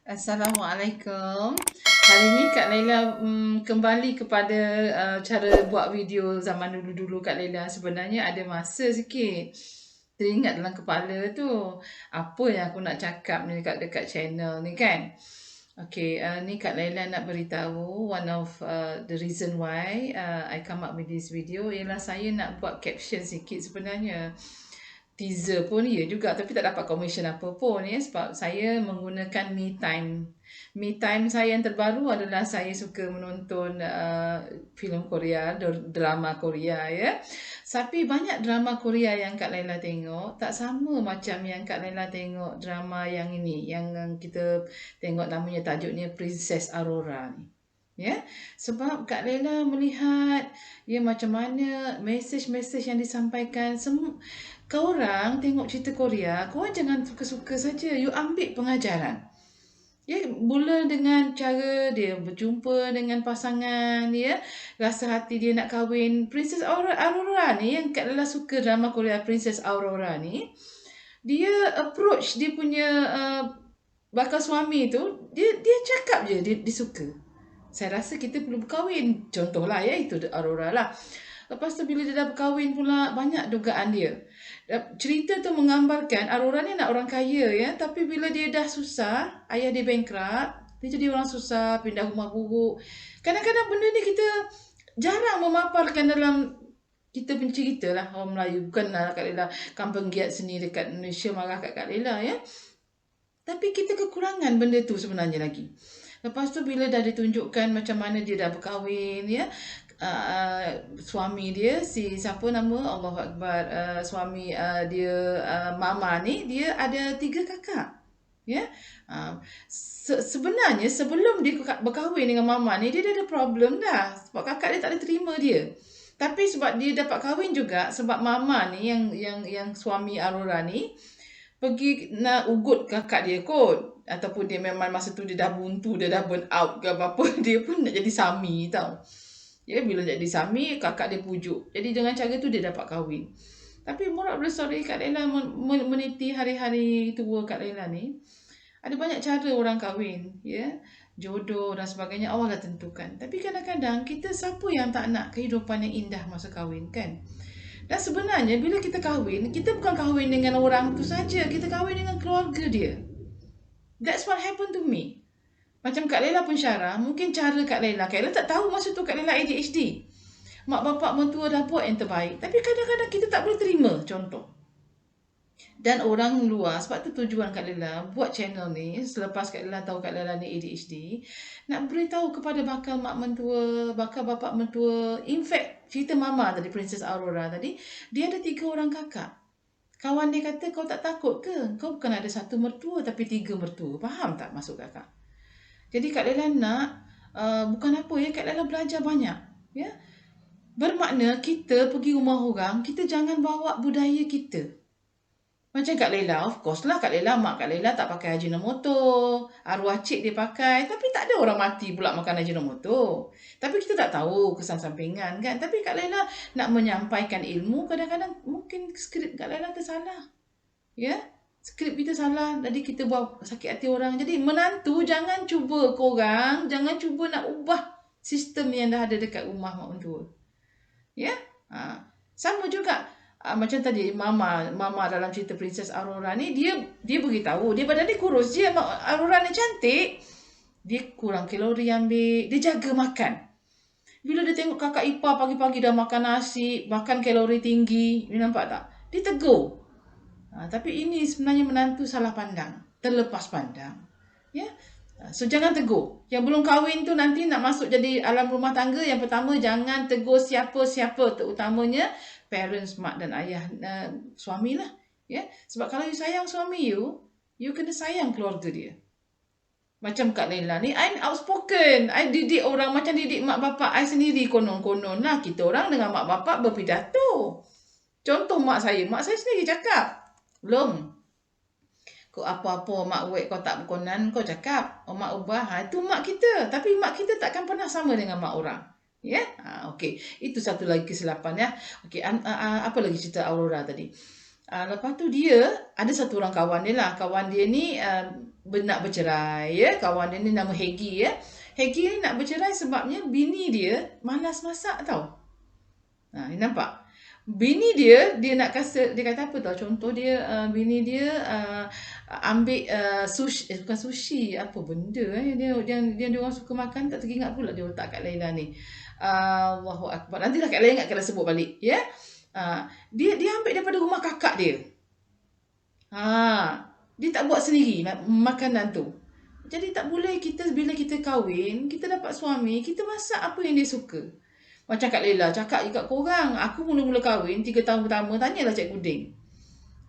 Assalamualaikum. Hari ni Kak Laila kembali kepada cara buat video zaman dulu-dulu Kak Laila. Sebenarnya ada masa sikit teringat dalam kepala tu. Apa yang aku nak cakap ni dekat channel ni kan. Okay, ni Kak Laila nak beritahu one of the reason why I come up with this video ialah saya nak buat caption sikit sebenarnya. Teaser pun ya juga tapi tak dapat komisen apa pun ya sebab saya menggunakan me time. Me time saya yang terbaru adalah saya suka menonton filem Korea, drama Korea ya. Tapi banyak drama Korea yang Kak Laila tengok tak sama macam yang Kak Laila tengok drama yang ini yang kita tengok namanya tajuknya Princess Aurora ni. Ya, sebab Kak Laila melihat ya macam mana mesej-mesej yang disampaikan kau orang tengok cerita Korea, kau orang jangan suka-suka saja. You ambil pengajaran. Ya, mula dengan cara dia berjumpa dengan pasangan, ya. Rasa hati dia nak kahwin. Princess Aurora ni, yang Kak Lala suka drama Korea Princess Aurora ni, dia approach dia punya bakal suami tu, dia cakap je, dia suka. Saya rasa kita perlu berkahwin. Contohlah ya, itu Aurora lah. Lepas tu bila dia dah berkahwin pula, banyak dugaan dia. Cerita tu menggambarkan Aurora ni nak orang kaya ya, tapi bila dia dah susah, ayah dia bankrupt, dia jadi orang susah, pindah rumah buruk. Kadang-kadang benda ni kita jarang memaparkan dalam kita punya cerita lah orang Melayu. Bukanlah Kak Lela kampung giat seni dekat Malaysia marah kat Kak Lela ya. Tapi kita kekurangan benda tu sebenarnya lagi. Lepas tu bila dah ditunjukkan macam mana dia dah berkahwin ya, suami dia si siapa nama Allahu Akbar, suami dia mama ni dia ada 3 kakak ya. Sebenarnya sebelum dia berkahwin dengan mama ni dia dah ada problem dah sebab kakak dia tak ada terima dia. Tapi sebab dia dapat kahwin juga sebab mama ni yang suami Aurora ni pergi nak ugut kakak dia kot, ataupun dia memang masa tu dia dah buntu, dia dah burn out ke apa-apa, dia pun nak jadi sami tau. Ya, bila jadi sami, kakak dia pujuk. Jadi dengan cara tu dia dapat kahwin. Tapi moral of the story Kak Lela meniti hari-hari tua Kak Lela ni, ada banyak cara orang kahwin, ya. Jodoh dan sebagainya Allah dah tentukan. Tapi kadang-kadang kita siapa yang tak nak kehidupan yang indah masa kahwin kan? Dan sebenarnya bila kita kahwin, kita bukan kahwin dengan orang tu saja, kita kahwin dengan keluarga dia. That's what happened to me. Macam Kak Lela pun syarah, mungkin cara Kak Lela tak tahu masa tu Kak Lela ADHD. Mak bapak mentua dah buat yang terbaik. Tapi kadang-kadang kita tak boleh terima, contoh. Dan orang luar, sebab tu tujuan Kak Lela buat channel ni, selepas Kak Lela tahu Kak Lela ni ADHD, nak beritahu kepada bakal mak mentua, bakal bapak mentua. In fact, cerita mama tadi, Princess Aurora tadi, dia ada 3 orang kakak. Kawan dia kata, kau tak takut ke? Kau bukan ada 1 mertua, tapi 3 mertua. Faham tak maksud kakak? Jadi Kak Lela nak, bukan apa ya, Kak Lela belajar banyak. Ya, bermakna kita pergi rumah orang, kita jangan bawa budaya kita. Macam Kak Lela, of course lah Kak Lela, mak Kak Lela tak pakai Ajinomoto. Arwah cik dia pakai. Tapi tak ada orang mati pula makan Ajinomoto. Tapi kita tak tahu kesan sampingan kan. Tapi Kak Lela nak menyampaikan ilmu, kadang-kadang mungkin skrip Kak Lela tersalah. Ya, skrip kita salah. Jadi kita buat sakit hati orang. Jadi menantu jangan cuba korang, jangan cuba nak ubah sistem yang dah ada dekat rumah mak mentua. Ya, sama juga. Macam tadi mama dalam cerita Princess Aurora ni, dia beritahu dia badan dia kurus je, Aurora ni cantik, dia kurang kalori ambil, dia jaga makan. Bila dia tengok kakak ipar pagi-pagi dah makan nasi, makan kalori tinggi, you nampak tak? Dia tegur. Tapi ini sebenarnya menantu salah pandang, terlepas pandang. Ya. So jangan tegur. Yang belum kahwin tu nanti nak masuk jadi alam rumah tangga, yang pertama jangan tegur siapa-siapa, terutamanya parents, mak dan ayah suami lah. Ya. Sebab kalau you sayang suami you kena sayang keluarga dia. Macam Kak Lela ni, I outspoken. I didik orang macam didik mak bapak I sendiri, konon-konon lah. Kita orang dengan mak bapak berpidato. Contoh mak saya sendiri cakap, belum. Kau apa-apa mak buat kau tak berkenan, kau cakap. Oh, mak ubah. Itu mak kita. Tapi mak kita takkan pernah sama dengan mak orang. Ya? Okey. Itu satu lagi kesilapan ya. Okey, apa lagi cerita Aurora tadi? Lepas tu dia ada satu orang kawan dia lah. Kawan dia ni nak bercerai, ya. Kawan dia ni nama Hegi, ya. Hegi ni nak bercerai sebabnya bini dia malas masak tau. Ni nampak? Bini dia nak dia kata apa tau? Contoh dia, bini dia ambil sushi, bukan sushi, apa benda dia orang suka makan, tak teringat pula dia letak kat Laila ni. Allahu Akbar. Nantilah Kak Laila ingat kena sebut balik, ya. Dia ambil daripada rumah kakak dia. Dia tak buat sendiri makanan tu. Jadi tak boleh kita bila kita kahwin, kita dapat suami, kita masak apa yang dia suka. Macam Kak Lela cakap juga korang, aku mula-mula kahwin 3 tahun pertama, tanyalah Cikgu Din.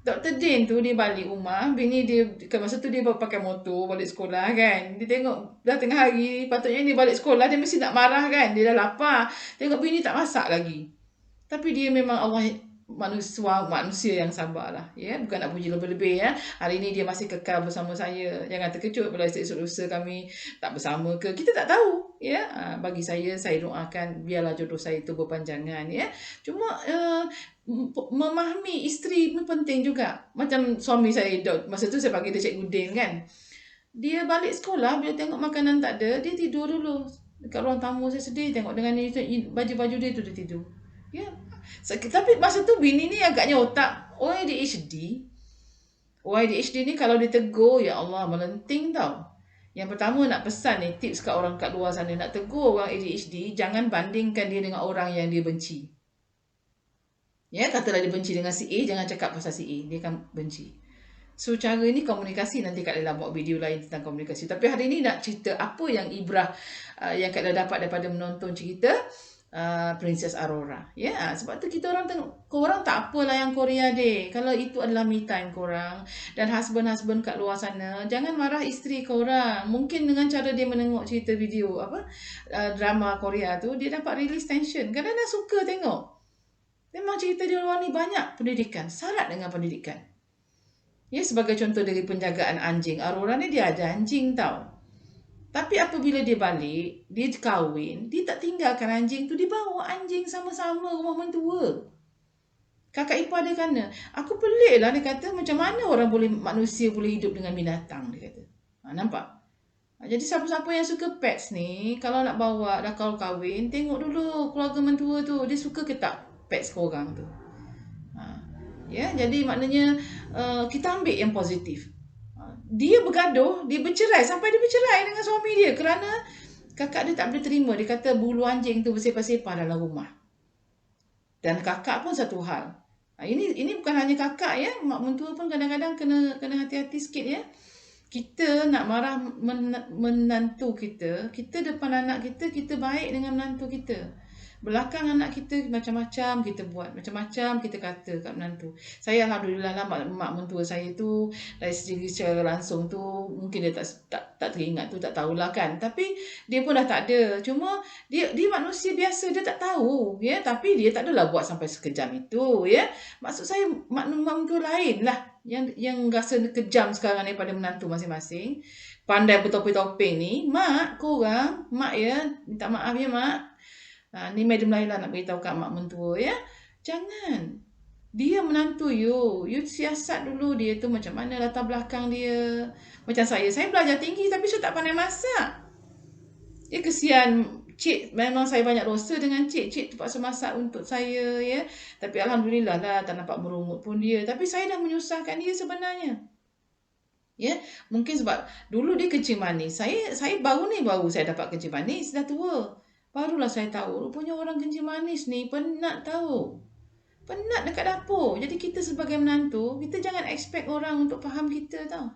Dr. Din tu dia balik rumah, bini dia masa tu dia baru pakai motor balik sekolah kan. Dia tengok dah tengah hari, patutnya dia balik sekolah, dia mesti nak marah kan. Dia dah lapar, tengok bini tak masak lagi. Tapi dia memang Allah manusia yang sabarlah, ya. Bukan nak puji lebih-lebih, ya. Hari ni dia masih kekal bersama saya. Jangan terkejut bila esok lusa kami tak bersama ke, kita tak tahu, ya. Bagi saya doakan biarlah jodoh saya itu berpanjangan, ya. Cuma memahami isteri ni penting juga. Macam suami saya, masa tu saya panggil dia Cikgu Din kan. Dia balik sekolah, bila tengok makanan tak ada, dia tidur dulu dekat ruang tamu. Saya sedih tengok dengan baju-baju dia tu, dia tidur, ya. Tapi masa tu bini ni agaknya otak orang ADHD. Orang ADHD ni kalau ditegur, ya Allah, melenting tau. Yang pertama nak pesan ni, tips kat orang kat luar sana, nak tegur orang ADHD, jangan bandingkan dia dengan orang yang dia benci. Ya, katalah dia benci dengan si A, jangan cakap pasal si A, dia akan benci. So, cara ni komunikasi, nanti Kak Lela buat video lain tentang komunikasi. Tapi hari ni nak cerita apa yang ibrah yang Kak Lela dapat daripada menonton cerita Princess Aurora, ya. Sebab tu kita orang tengok, korang tak apalah yang Korea deh. Kalau itu adalah me time korang, dan husband kat luar sana, jangan marah isteri korang. Mungkin dengan cara dia menengok cerita video drama Korea tu, dia dapat release tension. Kadang-kadang suka tengok. Memang cerita di luar ni banyak pendidikan, syarat dengan pendidikan. Ya, sebagai contoh dari penjagaan anjing, Aurora ni dia ada anjing tau. Tapi apabila dia balik, dia kahwin, dia tak tinggalkan anjing tu, dia bawa anjing sama-sama rumah mentua. Kakak ipar dia kena. Aku pelik lah, dia kata macam mana manusia boleh hidup dengan binatang, dia kata. Nampak? Jadi siapa-siapa yang suka pets ni, kalau nak bawa dah kalau kahwin, tengok dulu keluarga mentua tu, dia suka ke tak pets korang tu. Ya, jadi maknanya kita ambil yang positif. Dia bergaduh, dia bercerai, sampai dia bercerai dengan suami dia kerana kakak dia tak boleh terima. Dia kata bulu anjing tu bersepah-sepah dalam rumah. Dan kakak pun satu hal. Ini bukan hanya kakak, ya, mak mentua pun kadang-kadang kena hati-hati sikit, ya. Kita nak marah menantu kita, kita depan anak kita baik dengan menantu kita. Belakang anak kita macam-macam kita buat, macam-macam kita kata kat menantu. Saya alhamdulillah lah mak mentua saya tu dari segi secara langsung tu mungkin dia tak teringat tu, tak tahulah kan. Tapi dia pun dah tak ada. Cuma dia manusia biasa, dia tak tahu, ya. Tapi dia tak adalah buat sampai sekejam itu, ya. Maksud saya mak mentua lain lah yang rasa kejam sekarang daripada menantu masing-masing. Pandai bertopeng-topeng ni, mak korang, mak, ya, minta maaf ya mak. Ni Madam Laila nak beritahu kat mak mentua, ya. Jangan. Dia menantu you siasat dulu dia tu macam mana latar belakang dia. Macam saya belajar tinggi tapi saya tak pandai masak. Ya, kesian cik, memang saya banyak dosa dengan cik terpaksa masak untuk saya, ya. Tapi alhamdulillah lah tak nampak merungut pun dia. Tapi saya dah menyusahkan dia sebenarnya. Ya, mungkin sebab dulu dia kencing manis. Saya baru saya dapat kencing manis, dah tua. Barulah saya tahu, rupanya orang kencing manis ni penat tahu. Penat dekat dapur. Jadi kita sebagai menantu, kita jangan expect orang untuk faham kita tau.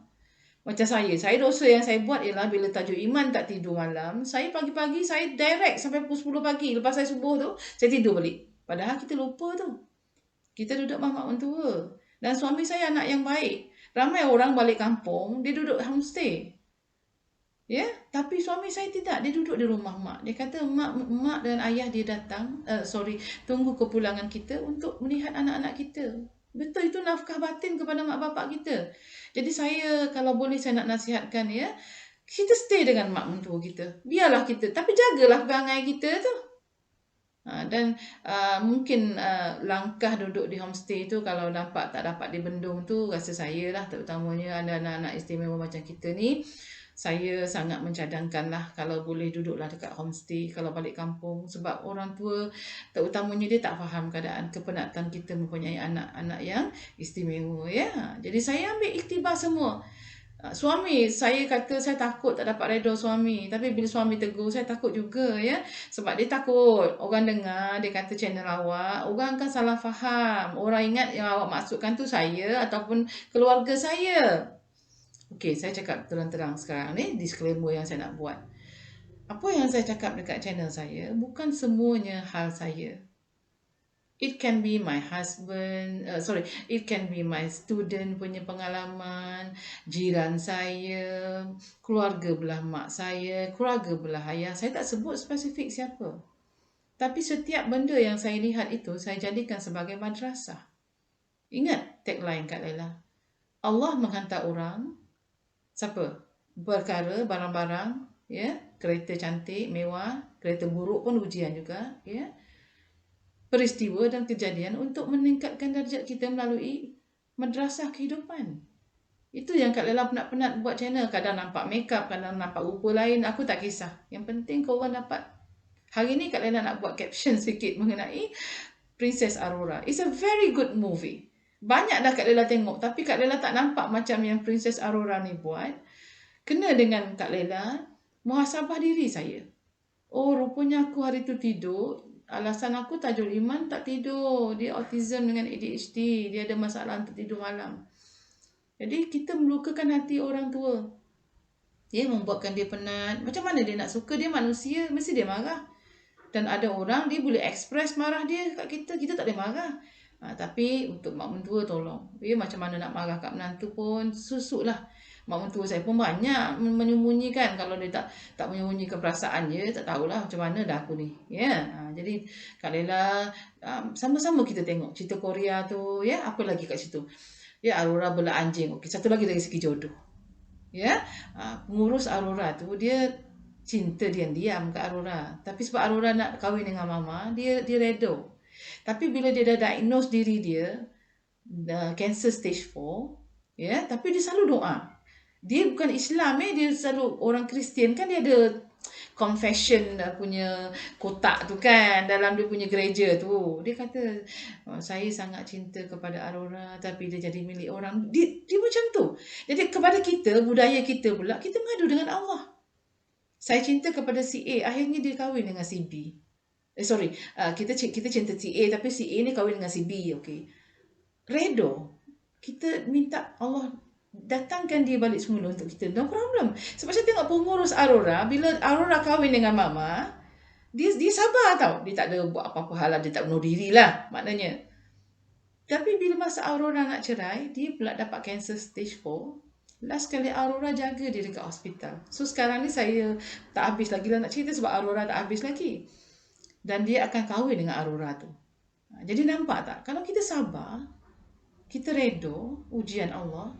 Macam saya dosa yang saya buat ialah bila tajuk iman tak tidur malam, saya pagi-pagi saya direct sampai pukul 10 pagi. Lepas saya subuh tu, saya tidur balik. Padahal kita lupa tu. Kita duduk mak mentua. Dan suami saya anak yang baik. Ramai orang balik kampung, dia duduk homestay. Ya, tapi suami saya tidak. Dia duduk di rumah mak. Dia kata mak dan ayah dia datang, tunggu kepulangan kita untuk melihat anak-anak kita. Betul, itu nafkah batin kepada mak bapak kita. Jadi saya kalau boleh saya nak nasihatkan, ya, kita stay dengan mak mentua kita. Biarlah kita, tapi jagalah perangai kita tu. Dan mungkin langkah duduk di homestay tu kalau nampak tak dapat dibendung tu, rasa saya lah terutamanya anak-anak istimewa macam kita ni, saya sangat mencadangkan lah kalau boleh duduklah dekat homestay kalau balik kampung, sebab orang tua terutamanya dia tak faham keadaan kepenatan kita mempunyai anak-anak yang istimewa ya. Jadi saya ambil iktibar semua. Suami, saya kata saya takut tak dapat redha suami. Tapi bila suami tegur, saya takut juga ya. Sebab dia takut orang dengar, dia kata channel awak, orang kan salah faham. Orang ingat yang awak maksudkan tu saya ataupun keluarga saya. Okey, saya cakap terang-terang sekarang ni, disclaimer yang saya nak buat. Apa yang saya cakap dekat channel saya, bukan semuanya hal saya. It can be my husband, it can be my student punya pengalaman, jiran saya, keluarga belah mak saya, keluarga belah ayah. Saya tak sebut spesifik siapa. Tapi setiap benda yang saya lihat itu, saya jadikan sebagai madrasah. Ingat tagline Kak Laila. Allah menghantar orang, siapa? Perkara, barang-barang, ya, kereta cantik, mewah, kereta buruk pun ujian juga, ya. Peristiwa dan kejadian untuk meningkatkan darjat kita melalui madrasah kehidupan. Itu yang Kak Lela penat-penat buat channel. Kadang nampak makeup, kadang nampak rupa lain. Aku tak kisah. Yang penting korang dapat. Hari ni Kak Lela nak buat caption sikit mengenai Princess Aurora. It's a very good movie. Banyak dah Kak Lela tengok. Tapi Kak Lela tak nampak macam yang Princess Aurora ni buat. Kena dengan Kak Lela, muhasabah diri saya. Oh, rupanya aku hari tu tidur. Alasan aku Tajul Iman tak tidur. Dia autism dengan ADHD. Dia ada masalah untuk tidur malam. Jadi kita melukakan hati orang tua. Dia membuatkan dia penat. Macam mana dia nak suka? Dia manusia. Mesti dia marah. Dan ada orang dia boleh express marah dia kat kita. Kita tak boleh marah. Tapi untuk mak mentua tolong. Dia macam mana nak marah kat menantu pun susuk lah. Mak mentua saya pun banyak menyembunyikan. Kalau dia tak menyembunyikan perasaan dia, tak tahulah macam mana dah aku ni. Ya. Jadi Kak Lela, sama-sama kita tengok cerita Korea tu. Ya, apa lagi kat situ? Ya, Aurora bela anjing. Okey, satu lagi dari segi jodoh. Ya, pengurus Aurora tu dia cinta diam-diam ke Aurora. Tapi sebab Aurora nak kahwin dengan mama, dia reda. Tapi bila dia dah diagnose diri dia cancer stage 4, ya, tapi dia selalu doa. Dia bukan Islam dia selalu orang Kristian kan, dia ada confession punya kotak tu kan dalam dia punya gereja tu. Dia kata saya sangat cinta kepada Aurora tapi dia jadi milik orang. Dia macam tu. Jadi kepada kita, budaya kita pula, kita mengadu dengan Allah. Saya cinta kepada si A, akhirnya dia kahwin dengan si B. Kita cinta si A tapi si A ni kahwin dengan si B. Okey. Redo. Kita minta Allah datangkan dia balik semula untuk kita. No problem. Sebab saya tengok pengurus Aurora, bila Aurora kahwin dengan mama, dia sabar tau. Dia tak ada buat apa-apa hal, dia tak bunuh diri lah maknanya. Tapi bila masa Aurora nak cerai, dia pula dapat cancer stage 4. Last kali Aurora jaga dia dekat hospital. So sekarang ni saya tak habis lagi lah nak cerita sebab Aurora tak habis lagi. Dan dia akan kahwin dengan Aurora tu. Jadi nampak tak? Kalau kita sabar, kita redo ujian Allah,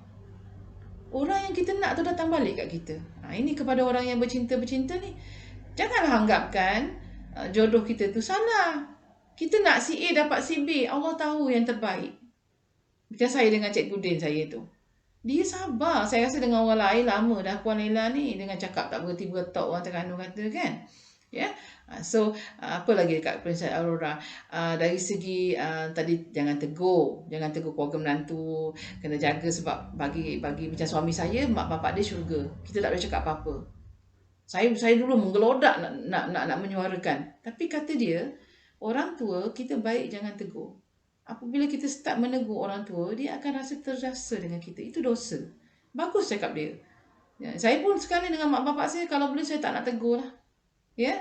orang yang kita nak tu datang balik kat kita. Ini kepada orang yang bercinta-bercinta ni. Janganlah anggapkan jodoh kita tu salah. Kita nak si A dapat si B. Allah tahu yang terbaik. Macam saya dengan Cikgu Din saya tu. Dia sabar. Saya rasa dengan orang lain lama dah Puan Laila ni. Dengan cakap tak berhenti-berhenti orang Terengganu kata kan. Ya. So apa lagi dekat Princess Aurora, dari segi tadi jangan tegur keluarga menantu, kena jaga sebab bagi macam suami saya, mak bapak dia syurga, kita tak boleh cakap apa-apa. Saya dulu menggelodak nak menyuarakan, tapi kata dia, orang tua kita baik jangan tegur. Apabila kita start menegur orang tua, dia akan rasa terasa dengan kita, itu dosa. Bagus cakap dia. Ya, saya pun sekali dengan mak bapak saya, kalau boleh saya tak nak tegur lah. Ya.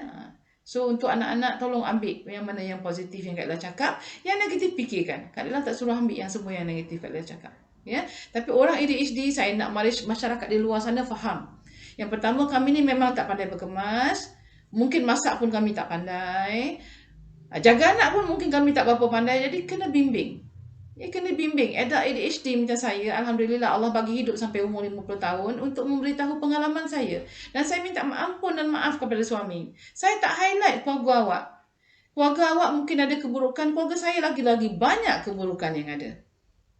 So untuk anak-anak tolong ambil yang mana yang positif yang Kak Ella cakap, yang negatif fikirkan. Kak Ella tak suruh ambil yang semua yang negatif Kak Ella cakap. Ya, tapi orang ADHD saya nak masyarakat di luar sana faham. Yang pertama, kami ni memang tak pandai berkemas, mungkin masak pun kami tak pandai, jaga anak pun mungkin kami tak berapa pandai, jadi kena bimbing. Ya, kena bimbing. Ada ADHD macam saya, alhamdulillah Allah bagi hidup sampai umur 50 tahun untuk memberitahu pengalaman saya. Dan saya minta ampun dan maaf kepada suami. Saya tak highlight keluarga awak. Keluarga awak mungkin ada keburukan, keluarga saya lagi-lagi banyak keburukan yang ada.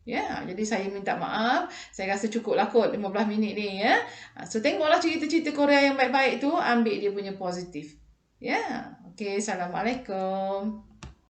Ya, jadi saya minta maaf. Saya rasa cukuplah kot 15 minit ni ya. So tengoklah cerita-cerita Korea yang baik-baik tu, ambil dia punya positif. Ya. Okey, Assalamualaikum.